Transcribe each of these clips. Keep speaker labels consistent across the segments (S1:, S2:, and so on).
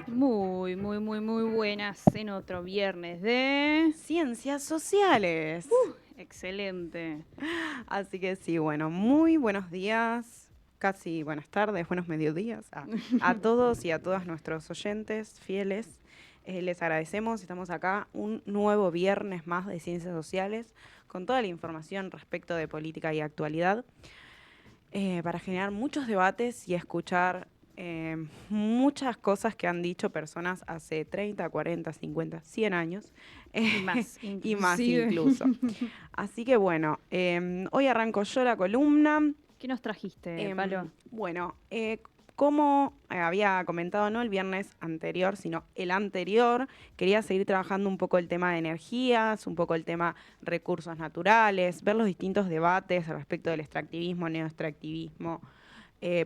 S1: Muy buenas en otro viernes de...
S2: Ciencias sociales.
S1: Excelente.
S2: Así que sí, bueno, muy buenos días, casi buenas tardes, buenos mediodías a todos y a todas nuestros oyentes fieles. Les agradecemos, estamos acá un nuevo viernes más de Ciencias Sociales con toda la información respecto de política y actualidad para generar muchos debates y escuchar muchas cosas que han dicho personas hace 30, 40, 50, 100 años
S1: Y más,
S2: y más
S1: inclusive.
S2: incluso. Así que bueno, hoy arranco yo la columna.
S1: ¿Qué nos trajiste, Palo?
S2: Bueno, como había comentado, no el viernes anterior, sino el anterior, quería seguir trabajando un poco el tema de energías, un poco el tema recursos naturales, ver los distintos debates respecto del extractivismo, neoextractivismo,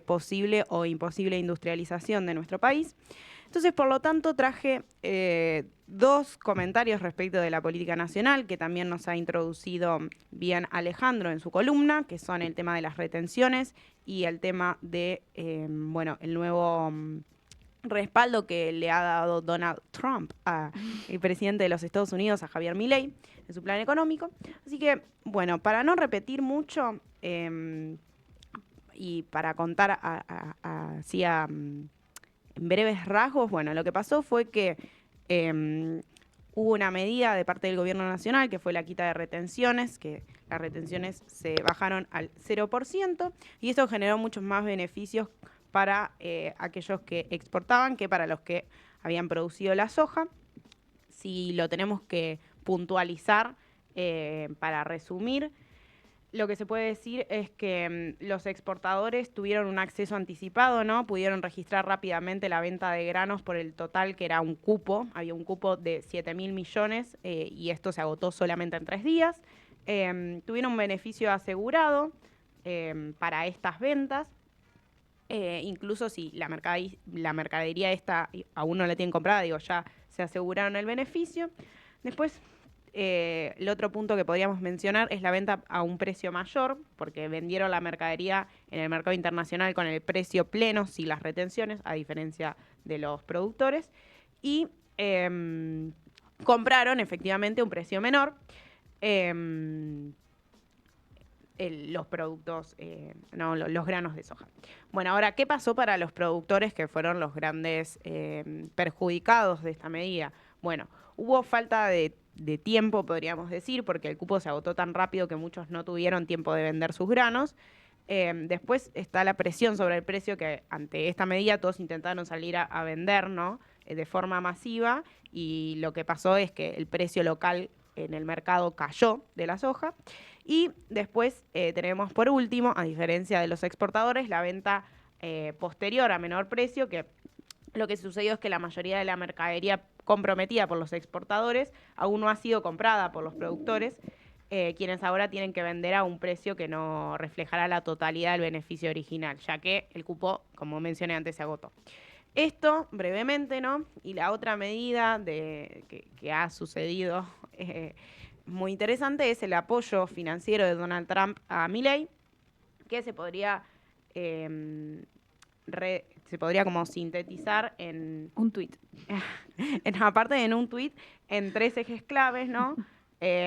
S2: posible o imposible industrialización de nuestro país. Entonces, por lo tanto, traje dos comentarios respecto de la política nacional, que también nos ha introducido bien Alejandro en su columna, que son el tema de las retenciones y el tema de, bueno, el nuevo respaldo que le ha dado Donald Trump, el presidente de los Estados Unidos, a Javier Milei, en su plan económico. Así que, bueno, para no repetir mucho y para contar así en breves rasgos, bueno, lo que pasó fue que hubo una medida de parte del gobierno nacional que fue la quita de retenciones, que las retenciones se bajaron al 0% y eso generó muchos más beneficios para aquellos que exportaban que para los que habían producido la soja. Si lo tenemos que puntualizar para resumir, lo que se puede decir es que los exportadores tuvieron un acceso anticipado, ¿no? Pudieron registrar rápidamente la venta de granos por el total, que era un cupo. Había un cupo de 7.000 millones y esto se agotó solamente en 3 días. Tuvieron un beneficio asegurado para estas ventas. Incluso si la mercadería esta aún no la tienen comprada, digo, ya se aseguraron el beneficio. Después, el otro punto que podríamos mencionar es la venta a un precio mayor, porque vendieron la mercadería en el mercado internacional con el precio pleno, sin las retenciones, a diferencia de los productores. Y compraron efectivamente un precio menor. Los productos, no, los granos de soja. Bueno, ahora, ¿qué pasó para los productores que fueron los grandes perjudicados de esta medida? Bueno, hubo falta de tiempo, podríamos decir, porque el cupo se agotó tan rápido que muchos no tuvieron tiempo de vender sus granos. Después está la presión sobre el precio, que ante esta medida todos intentaron salir a vender, ¿no? De forma masiva, y lo que pasó es que el precio local en el mercado cayó de la soja. Y después tenemos por último, a diferencia de los exportadores, la venta posterior a menor precio, que lo que sucedió es que la mayoría de la mercadería comprometida por los exportadores aún no ha sido comprada por los productores, quienes ahora tienen que vender a un precio que no reflejará la totalidad del beneficio original, ya que el cupo, como mencioné antes, se agotó. Esto brevemente, ¿no? Y la otra medida que ha sucedido muy interesante es el apoyo financiero de Donald Trump a Milei, que se podría como sintetizar en
S1: Un tuit.
S2: aparte en un tuit, en 3 ejes claves, ¿no?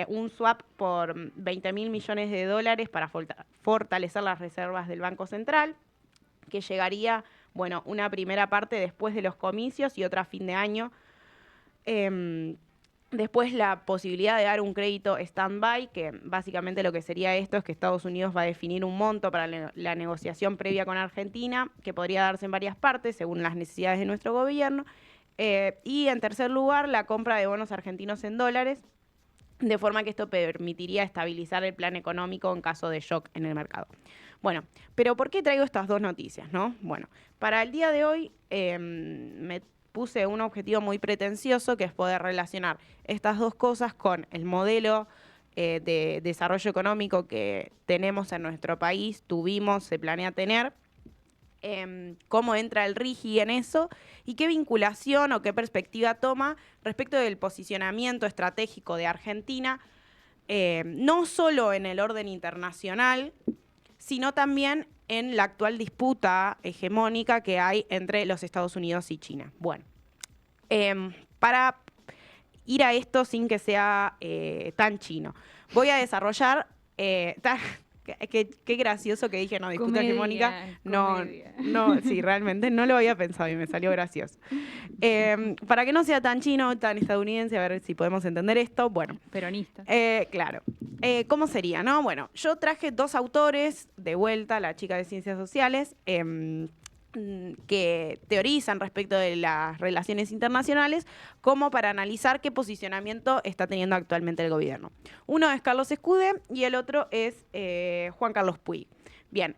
S2: Un swap por 20.000 millones de dólares para fortalecer las reservas del Banco Central, que llegaría, bueno, una primera parte después de los comicios y otra a fin de año. Después la posibilidad de dar un crédito stand-by, que básicamente lo que sería esto es que Estados Unidos va a definir un monto para la negociación previa con Argentina, que podría darse en varias partes según las necesidades de nuestro gobierno. Y en tercer lugar, la compra de bonos argentinos en dólares, de forma que esto permitiría estabilizar el plan económico en caso de shock en el mercado. Bueno, pero ¿por qué traigo estas dos noticias, no? Bueno, para el día de hoy me puse un objetivo muy pretencioso, que es poder relacionar estas dos cosas con el modelo de desarrollo económico que tenemos en nuestro país, tuvimos, se planea tener, cómo entra el RIGI en eso y qué vinculación o qué perspectiva toma respecto del posicionamiento estratégico de Argentina, no solo en el orden internacional, sino también en la actual disputa hegemónica que hay entre los Estados Unidos y China. Bueno, Para ir a esto sin que sea tan chino, voy a desarrollar... Qué gracioso que dije, no, disputa hegemónica.
S1: Comedia.
S2: No, sí, realmente no lo había pensado y me salió gracioso. Para que no sea tan chino, tan estadounidense, a ver si podemos entender esto. Bueno,
S1: Peronista.
S2: claro. ¿Cómo sería, no? Bueno, yo traje 2 autores de vuelta, la chica de Ciencias Sociales, que teorizan respecto de las relaciones internacionales como para analizar qué posicionamiento está teniendo actualmente el gobierno. Uno es Carlos Escudé y el otro es Juan Carlos Puig. Bien.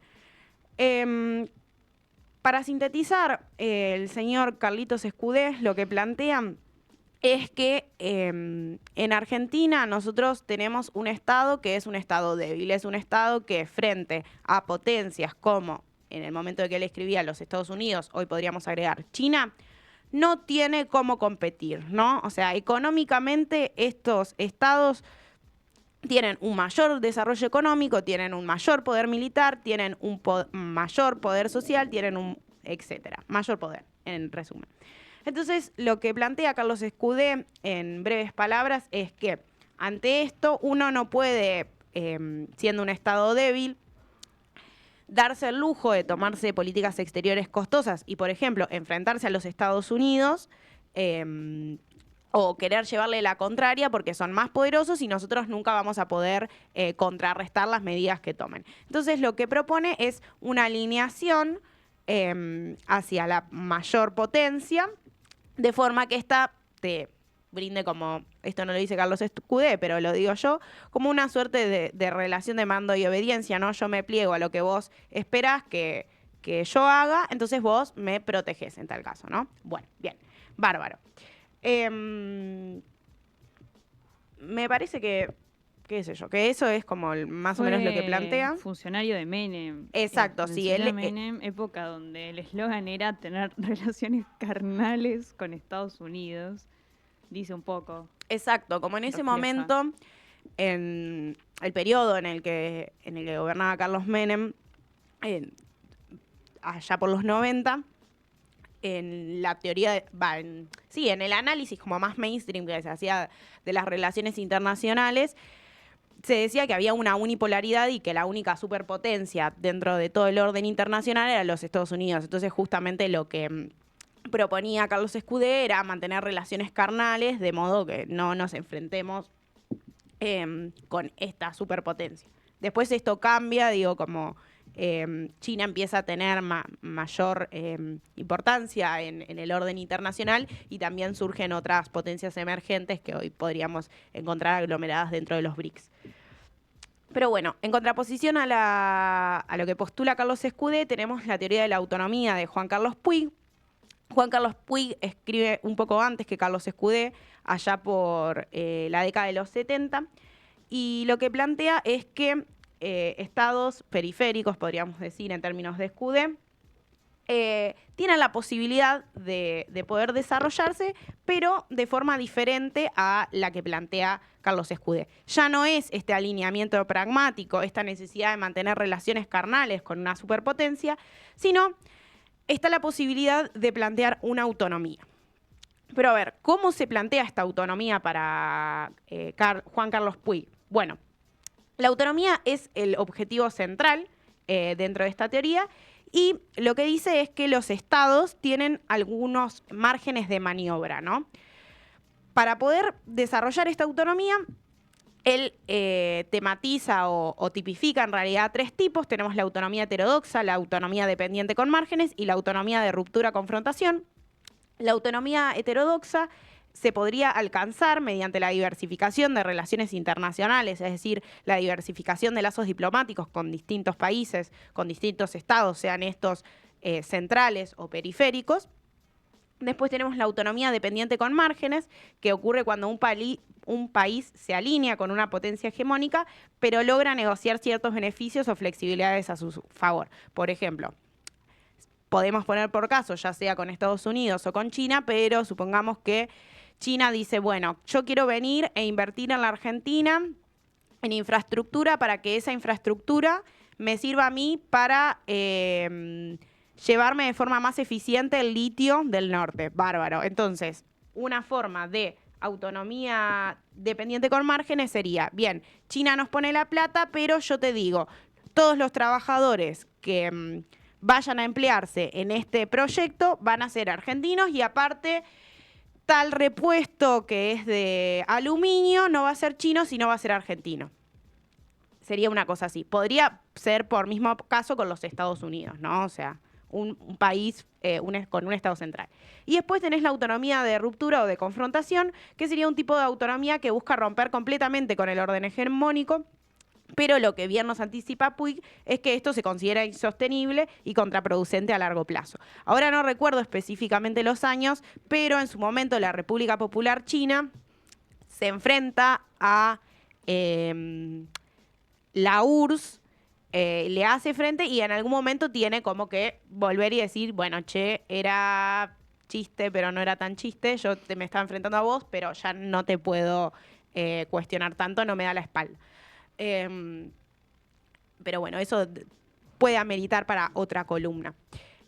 S2: Para sintetizar, el señor Carlitos Escudé lo que plantea es que en Argentina nosotros tenemos un Estado que es un Estado débil, es un Estado que frente a potencias como en el momento de que él escribía los Estados Unidos, hoy podríamos agregar China, no tiene cómo competir, ¿no? O sea, económicamente estos estados tienen un mayor desarrollo económico, tienen un mayor poder militar, tienen un mayor poder social, tienen un etcétera, mayor poder, en resumen. Entonces, lo que plantea Carlos Escudé en breves palabras es que ante esto uno no puede, siendo un estado débil, darse el lujo de tomarse políticas exteriores costosas y, por ejemplo, enfrentarse a los Estados Unidos o querer llevarle la contraria porque son más poderosos y nosotros nunca vamos a poder contrarrestar las medidas que tomen. Entonces, lo que propone es una alineación hacia la mayor potencia, de forma que esta te brinde como, esto no lo dice Carlos Escudé, pero lo digo yo, como una suerte de relación de mando y obediencia, ¿no? Yo me pliego a lo que vos esperás que yo haga, entonces vos me protegés en tal caso, ¿no? Bueno, bien, bárbaro. Me parece que, qué sé yo, que eso es como más o menos lo que plantea.
S1: Funcionario de Menem.
S2: Exacto, sí.
S1: Menem, época donde el eslogan era tener relaciones carnales con Estados Unidos. Dice un poco.
S2: Exacto, como en ese
S1: refleja.
S2: momento, en el periodo en el que gobernaba Carlos Menem, allá por los 90, en la teoría, en el análisis como más mainstream que se hacía de las relaciones internacionales, se decía que había una unipolaridad y que la única superpotencia dentro de todo el orden internacional era los Estados Unidos. Entonces, justamente lo que proponía Carlos Escudé era mantener relaciones carnales de modo que no nos enfrentemos con esta superpotencia. Después esto cambia, digo, como China empieza a tener mayor importancia en el orden internacional y también surgen otras potencias emergentes que hoy podríamos encontrar aglomeradas dentro de los BRICS. Pero bueno, en contraposición a lo que postula Carlos Escudé, tenemos la teoría de la autonomía de Juan Carlos Puig. Juan Carlos Puig escribe un poco antes que Carlos Escudé, allá por la década de los 70, y lo que plantea es que estados periféricos, podríamos decir en términos de Escudé, tienen la posibilidad de poder desarrollarse, pero de forma diferente a la que plantea Carlos Escudé. Ya no es este alineamiento pragmático, esta necesidad de mantener relaciones carnales con una superpotencia, sino está la posibilidad de plantear una autonomía. Pero a ver, ¿cómo se plantea esta autonomía para Juan Carlos Puig? Bueno, la autonomía es el objetivo central dentro de esta teoría y lo que dice es que los estados tienen algunos márgenes de maniobra, ¿no? Para poder desarrollar esta autonomía, él tematiza o tipifica en realidad 3 tipos. Tenemos la autonomía heterodoxa, la autonomía dependiente con márgenes y la autonomía de ruptura-confrontación. La autonomía heterodoxa se podría alcanzar mediante la diversificación de relaciones internacionales, es decir, la diversificación de lazos diplomáticos con distintos países, con distintos estados, sean estos centrales o periféricos. Después tenemos la autonomía dependiente con márgenes, que ocurre cuando un país se alinea con una potencia hegemónica, pero logra negociar ciertos beneficios o flexibilidades a su favor. Por ejemplo, podemos poner por caso, ya sea con Estados Unidos o con China, pero supongamos que China dice, bueno, yo quiero venir e invertir en la Argentina en infraestructura para que esa infraestructura me sirva a mí para llevarme de forma más eficiente el litio del norte. Bárbaro. Entonces, una forma de autonomía dependiente con márgenes sería, bien, China nos pone la plata, pero yo te digo, todos los trabajadores que vayan a emplearse en este proyecto van a ser argentinos y aparte tal repuesto que es de aluminio no va a ser chino, sino va a ser argentino. Sería una cosa así. Podría ser por mismo caso con los Estados Unidos, ¿no? O sea, un país con un Estado central. Y después tenés la autonomía de ruptura o de confrontación, que sería un tipo de autonomía que busca romper completamente con el orden hegemónico, pero lo que bien nos anticipa Puig es que esto se considera insostenible y contraproducente a largo plazo. Ahora no recuerdo específicamente los años, pero en su momento la República Popular China se enfrenta a la URSS, le hace frente y en algún momento tiene como que volver y decir, bueno, che, era chiste, pero no era tan chiste, yo me estaba enfrentando a vos, pero ya no te puedo cuestionar tanto, no me da la espalda. Pero bueno, eso puede ameritar para otra columna.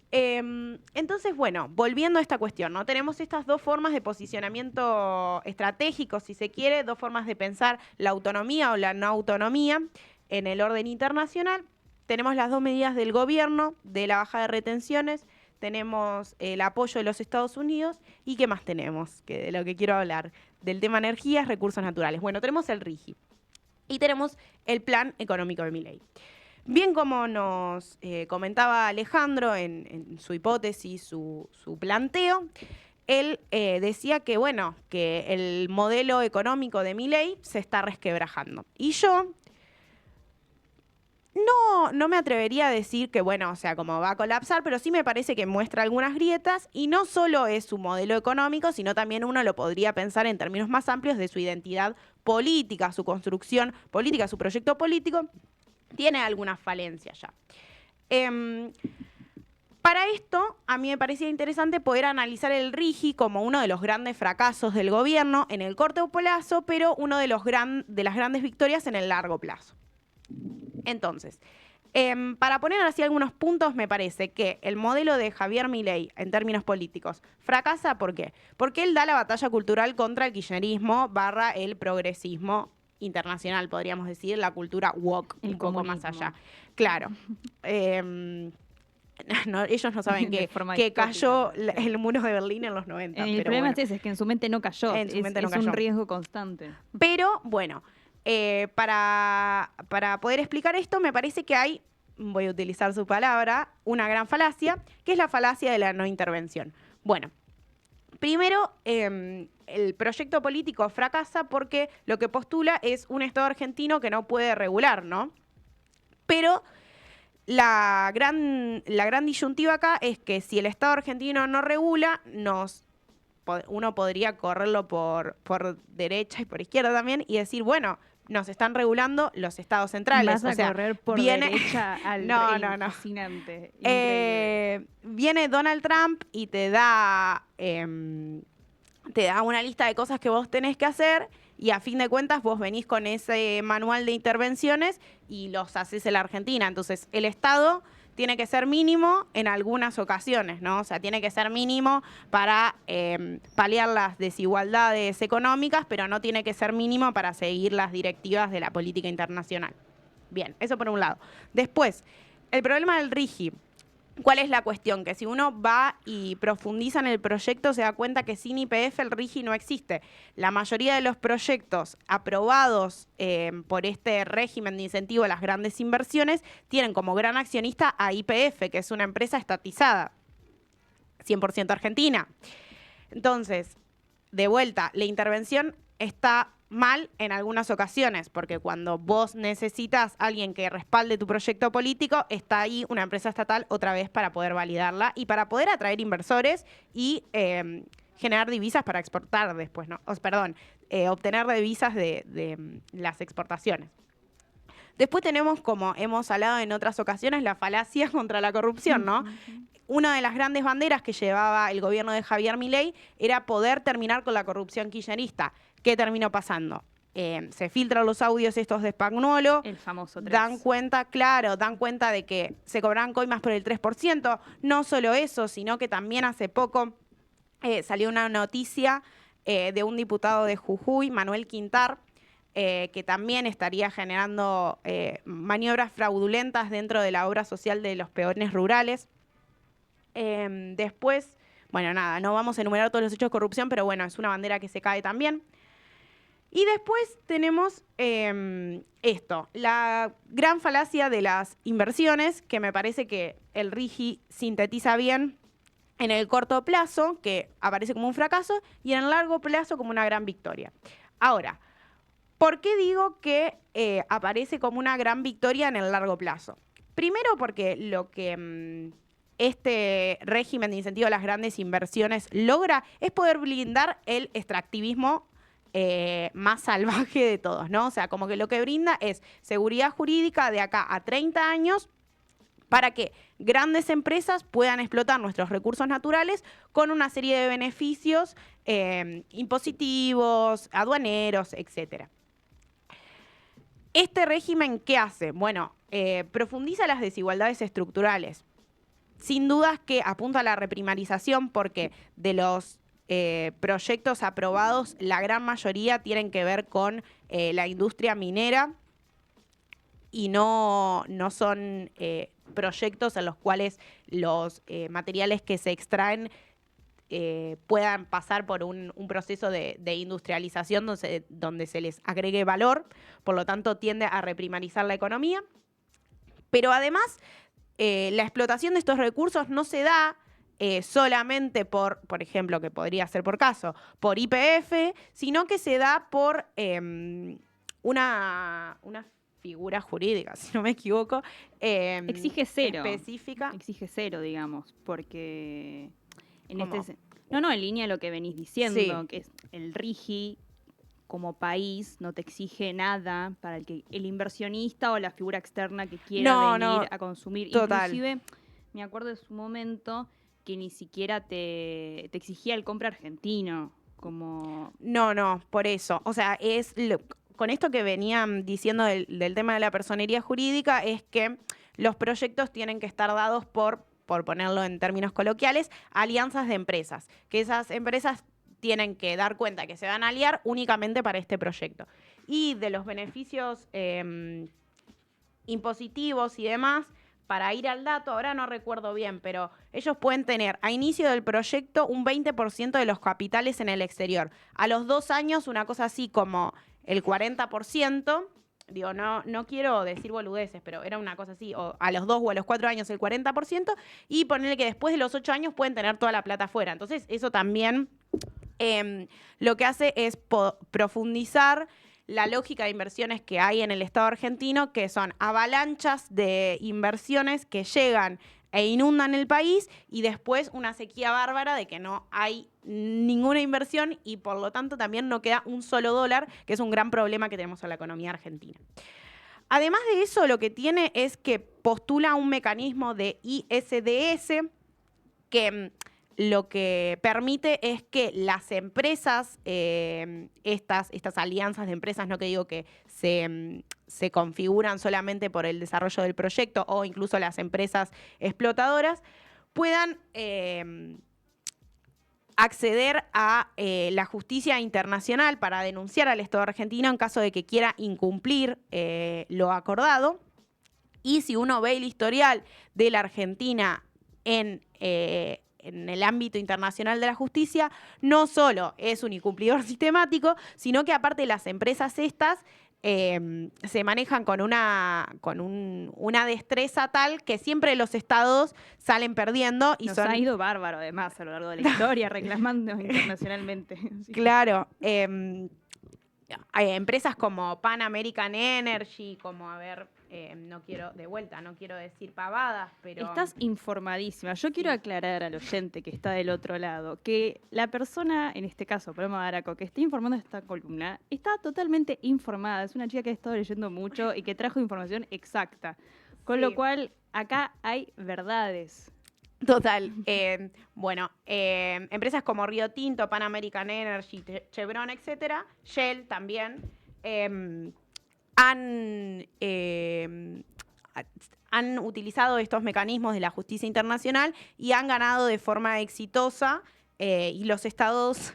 S2: Entonces, bueno, volviendo a esta cuestión, ¿no? Tenemos estas dos formas de posicionamiento estratégico, si se quiere, dos formas de pensar la autonomía o la no autonomía en el orden internacional. Tenemos las dos medidas del gobierno, de la baja de retenciones, tenemos el apoyo de los Estados Unidos y ¿qué más tenemos? Que de lo que quiero hablar, del tema energías, recursos naturales. Bueno, tenemos el RIGI y tenemos el plan económico de Milei. Bien como nos comentaba Alejandro en su hipótesis, su planteo, él decía que, bueno, que el modelo económico de Milei se está resquebrajando. Y yo no me atrevería a decir que, bueno, o sea, como va a colapsar, pero sí me parece que muestra algunas grietas y no solo es su modelo económico, sino también uno lo podría pensar en términos más amplios de su identidad política, su construcción política, su proyecto político. Tiene algunas falencias ya. Para esto, a mí me parecía interesante poder analizar el RIGI como uno de los grandes fracasos del gobierno en el corto plazo, pero uno de las grandes victorias en el largo plazo. Entonces, para poner así algunos puntos, me parece que el modelo de Javier Milei, en términos políticos, fracasa. ¿Por qué? Porque él da la batalla cultural contra el kirchnerismo / el progresismo internacional, podríamos decir, la cultura woke, un poco más allá. Claro. Ellos no saben que cayó el muro de Berlín en los 90.
S1: El problema es ese, es que en su mente no cayó. Es un riesgo constante.
S2: Pero, bueno, para poder explicar esto, me parece que hay, voy a utilizar su palabra, una gran falacia, que es la falacia de la no intervención. Bueno, primero, el proyecto político fracasa porque lo que postula es un Estado argentino que no puede regular, ¿no? Pero la gran disyuntiva acá es que si el Estado argentino no regula, uno podría correrlo por derecha y por izquierda también y decir, bueno, nos están regulando los estados centrales.
S1: Vas a correr por derecha al
S2: no.
S1: fascinante.
S2: Viene Donald Trump y te da una lista de cosas que vos tenés que hacer y a fin de cuentas vos venís con ese manual de intervenciones y los haces en la Argentina. Entonces, el Estado tiene que ser mínimo en algunas ocasiones, ¿no? O sea, tiene que ser mínimo para paliar las desigualdades económicas, pero no tiene que ser mínimo para seguir las directivas de la política internacional. Bien, eso por un lado. Después, el problema del RIGI. ¿Cuál es la cuestión? Que si uno va y profundiza en el proyecto se da cuenta que sin YPF el RIGI no existe. La mayoría de los proyectos aprobados por este régimen de incentivo a las grandes inversiones tienen como gran accionista a YPF, que es una empresa estatizada, 100% argentina. Entonces, de vuelta, la intervención está mal en algunas ocasiones, porque cuando vos necesitas a alguien que respalde tu proyecto político, está ahí una empresa estatal otra vez para poder validarla y para poder atraer inversores y generar divisas para exportar después, ¿no? Obtener divisas de las exportaciones. Después tenemos, como hemos hablado en otras ocasiones, la falacia contra la corrupción, ¿no? Una de las grandes banderas que llevaba el gobierno de Javier Milei era poder terminar con la corrupción kirchnerista. ¿Qué terminó pasando? Se filtran los audios estos de Spagnuolo.
S1: El famoso 3.
S2: Dan cuenta de que se cobraban coimas por el 3%. No solo eso, sino que también hace poco salió una noticia de un diputado de Jujuy, Manuel Quintar, que también estaría generando maniobras fraudulentas dentro de la obra social de los peones rurales. Después, bueno, nada, no vamos a enumerar todos los hechos de corrupción, pero bueno, es una bandera que se cae también. Y después tenemos esto, la gran falacia de las inversiones, que me parece que el RIGI sintetiza bien en el corto plazo, que aparece como un fracaso, y en el largo plazo como una gran victoria. Ahora, ¿por qué digo que aparece como una gran victoria en el largo plazo? Primero porque lo que este régimen de incentivo a las grandes inversiones logra es poder blindar el extractivismo más salvaje de todos, ¿no? O sea, como que lo que brinda es seguridad jurídica de acá a 30 años para que grandes empresas puedan explotar nuestros recursos naturales con una serie de beneficios impositivos, aduaneros, etcétera. ¿Este régimen qué hace? Bueno, profundiza las desigualdades estructurales. Sin dudas que apunta a la reprimarización porque de los proyectos aprobados, la gran mayoría tienen que ver con la industria minera y no son proyectos en los cuales los materiales que se extraen puedan pasar por un proceso de industrialización donde se les agregue valor, por lo tanto tiende a reprimarizar la economía. Pero además, la explotación de estos recursos no se da solamente por ejemplo, que podría ser por caso, por YPF, sino que se da por una figura jurídica, si no me equivoco.
S1: Exige cero.
S2: Específica.
S1: Exige cero, digamos, porque en
S2: ¿Cómo?
S1: en línea de lo que venís diciendo,
S2: Sí.
S1: que es el RIGI como país no te exige nada para el inversionista o la figura externa que quiera venir a consumir.
S2: Total.
S1: Inclusive, me acuerdo de su momento que ni siquiera te exigía el compra argentino, como...
S2: No, por eso. O sea, con esto que venían diciendo del tema de la personería jurídica, es que los proyectos tienen que estar dados por ponerlo en términos coloquiales, alianzas de empresas. Que esas empresas tienen que dar cuenta que se van a aliar únicamente para este proyecto. Y de los beneficios impositivos y demás, para ir al dato, ahora no recuerdo bien, pero ellos pueden tener a inicio del proyecto un 20% de los capitales en el exterior. A los 2 años, una cosa así como el 40%. Digo, no quiero decir boludeces, pero era una cosa así, o a los 2 o a los 4 años el 40%, y ponerle que después de los 8 años pueden tener toda la plata afuera. Entonces, eso también lo que hace es profundizar la lógica de inversiones que hay en el Estado argentino, que son avalanchas de inversiones que llegan e inundan el país y después una sequía bárbara de que no hay ninguna inversión y por lo tanto también no queda un solo dólar, que es un gran problema que tenemos en la economía argentina. Además de eso, lo que tiene es que postula un mecanismo de ISDS que lo que permite es que las empresas, estas alianzas de empresas, no que digo que se configuran solamente por el desarrollo del proyecto o incluso las empresas explotadoras, puedan acceder a la justicia internacional para denunciar al Estado argentino en caso de que quiera incumplir lo acordado. Y si uno ve el historial de la Argentina en el ámbito internacional de la justicia, no solo es un incumplidor sistemático, sino que aparte las empresas estas se manejan con una destreza tal que siempre los estados salen perdiendo. Y
S1: Nos ha ido bárbaro, además, a lo largo de la historia, reclamando internacionalmente. Sí.
S2: Claro. Hay empresas como Pan American Energy, como, no quiero decir pavadas, pero...
S1: Estás informadísima. Yo quiero aclarar al oyente que está del otro lado que la persona, en este caso, Paloma Daraco, que está informando esta columna, está totalmente informada. Es una chica que ha estado leyendo mucho y que trajo información exacta. Con lo cual, acá hay verdades.
S2: Total. Empresas como Río Tinto, Pan American Energy, Chevron, etcétera, Shell también, han utilizado estos mecanismos de la justicia internacional y han ganado de forma exitosa y los estados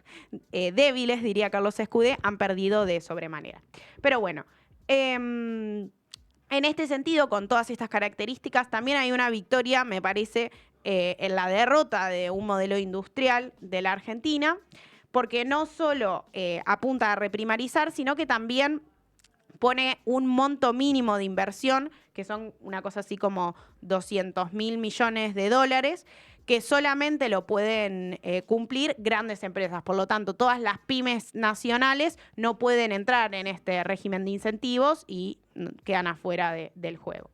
S2: débiles, diría Carlos Escudé, han perdido de sobremanera. Pero bueno, en este sentido, con todas estas características, también hay una victoria, me parece, en la derrota de un modelo industrial de la Argentina, porque no solo apunta a reprimarizar, sino que también pone un monto mínimo de inversión, que son una cosa así como 200.000 millones de dólares, que solamente lo pueden cumplir grandes empresas. Por lo tanto, todas las pymes nacionales no pueden entrar en este régimen de incentivos y quedan afuera del juego.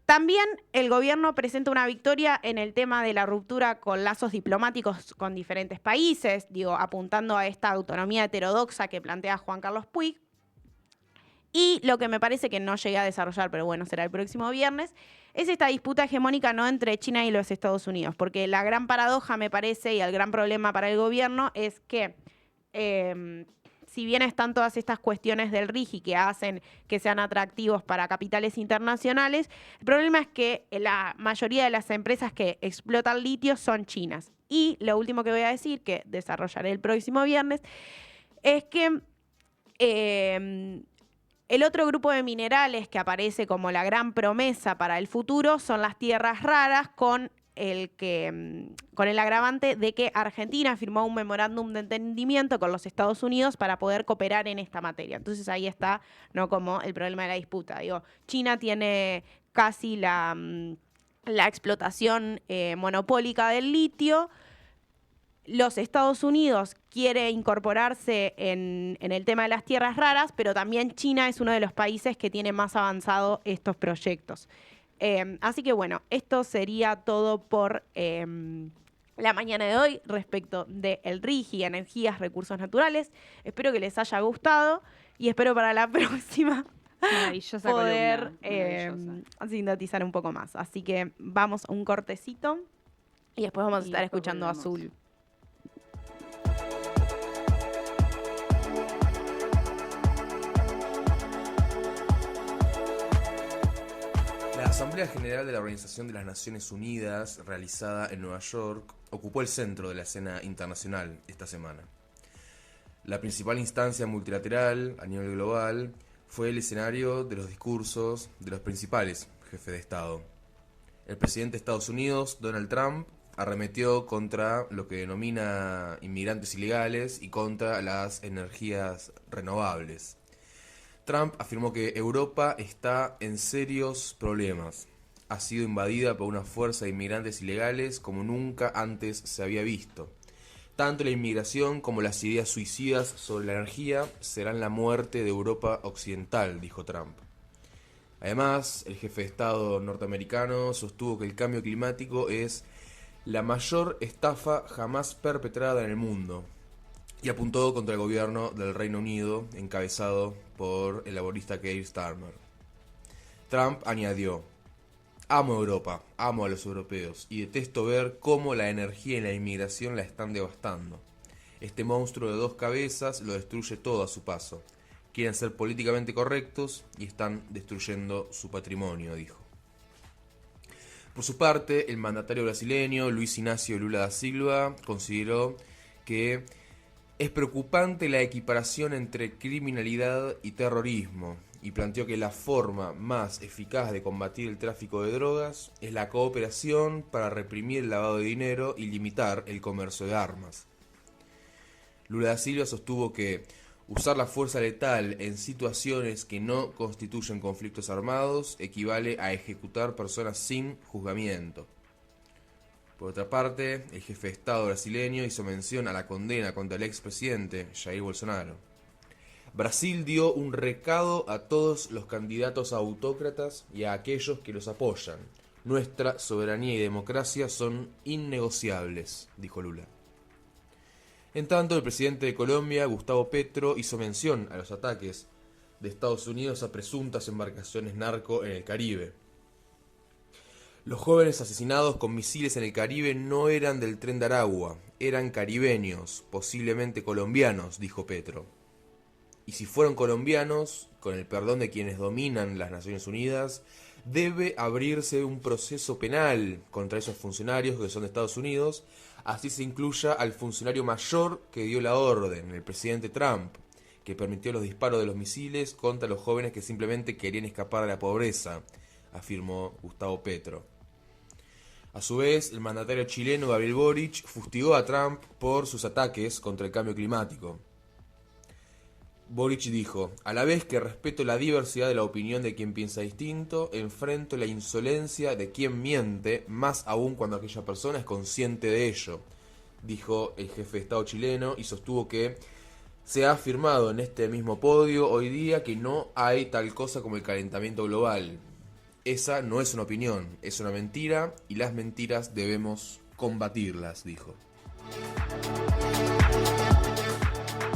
S2: También el gobierno presenta una victoria en el tema de la ruptura con lazos diplomáticos con diferentes países, apuntando a esta autonomía heterodoxa que plantea Juan Carlos Puig. Y lo que me parece que no llegué a desarrollar, pero bueno, será el próximo viernes, es esta disputa hegemónica no entre China y los Estados Unidos. Porque la gran paradoja, me parece, y el gran problema para el gobierno es que si bien están todas estas cuestiones del RIGI que hacen que sean atractivos para capitales internacionales, el problema es que la mayoría de las empresas que explotan litio son chinas. Y lo último que voy a decir, que desarrollaré el próximo viernes, es que el otro grupo de minerales que aparece como la gran promesa para el futuro son las tierras raras, con el agravante de que Argentina firmó un memorándum de entendimiento con los Estados Unidos para poder cooperar en esta materia. Entonces ahí está, ¿no?, como el problema de la disputa. China tiene casi la explotación monopólica del litio. Los Estados Unidos quiere incorporarse en el tema de las tierras raras, pero también China es uno de los países que tiene más avanzado estos proyectos. Así que bueno, esto sería todo por la mañana de hoy respecto del RIGI, energías, recursos naturales. Espero que les haya gustado y espero para la próxima
S1: Maravillosa
S2: poder
S1: columna,
S2: sintetizar un poco más. Así que vamos a un cortecito y después vamos a estar
S1: después
S2: escuchando a
S1: volvemos.
S2: Azul.
S3: La Asamblea General de la Organización de las Naciones Unidas, realizada en Nueva York, ocupó el centro de la escena internacional esta semana. La principal instancia multilateral a nivel global fue el escenario de los discursos de los principales jefes de Estado. El presidente de Estados Unidos, Donald Trump, arremetió contra lo que denomina inmigrantes ilegales y contra las energías renovables. Trump afirmó que Europa está en serios problemas. Ha sido invadida por una fuerza de inmigrantes ilegales como nunca antes se había visto. Tanto la inmigración como las ideas suicidas sobre la energía serán la muerte de Europa occidental, dijo Trump. Además, el jefe de Estado norteamericano sostuvo que el cambio climático es la mayor estafa jamás perpetrada en el mundo y apuntó contra el gobierno del Reino Unido, encabezado por el laborista Keir Starmer. Trump añadió: amo Europa, amo a los europeos y detesto ver cómo la energía y la inmigración la están devastando. Este monstruo de dos cabezas lo destruye todo a su paso. Quieren ser políticamente correctos y están destruyendo su patrimonio, dijo. Por su parte, el mandatario brasileño Luis Inácio Lula da Silva consideró que es preocupante la equiparación entre criminalidad y terrorismo y planteó que la forma más eficaz de combatir el tráfico de drogas es la cooperación para reprimir el lavado de dinero y limitar el comercio de armas. Lula da Silva sostuvo que usar la fuerza letal en situaciones que no constituyen conflictos armados equivale a ejecutar personas sin juzgamiento. Por otra parte, el jefe de Estado brasileño hizo mención a la condena contra el expresidente Jair Bolsonaro. Brasil dio un recado a todos los candidatos autócratas y a aquellos que los apoyan. Nuestra soberanía y democracia son innegociables, dijo Lula. En tanto, el presidente de Colombia, Gustavo Petro, hizo mención a los ataques de Estados Unidos a presuntas embarcaciones narco en el Caribe. Los jóvenes asesinados con misiles en el Caribe no eran del Tren de Aragua, eran caribeños, posiblemente colombianos, dijo Petro. Y si fueron colombianos, con el perdón de quienes dominan las Naciones Unidas, debe abrirse un proceso penal contra esos funcionarios que son de Estados Unidos, así se incluya al funcionario mayor que dio la orden, el presidente Trump, que permitió los disparos de los misiles contra los jóvenes que simplemente querían escapar de la pobreza, afirmó Gustavo Petro. A su vez, el mandatario chileno Gabriel Boric fustigó a Trump por sus ataques contra el cambio climático. Boric dijo: a la vez que respeto la diversidad de la opinión de quien piensa distinto, enfrento la insolencia de quien miente, más aún cuando aquella persona es consciente de ello, dijo el jefe de Estado chileno, y sostuvo que se ha afirmado en este mismo podio hoy día que no hay tal cosa como el calentamiento global. Esa no es una opinión, es una mentira, y las mentiras debemos combatirlas, dijo.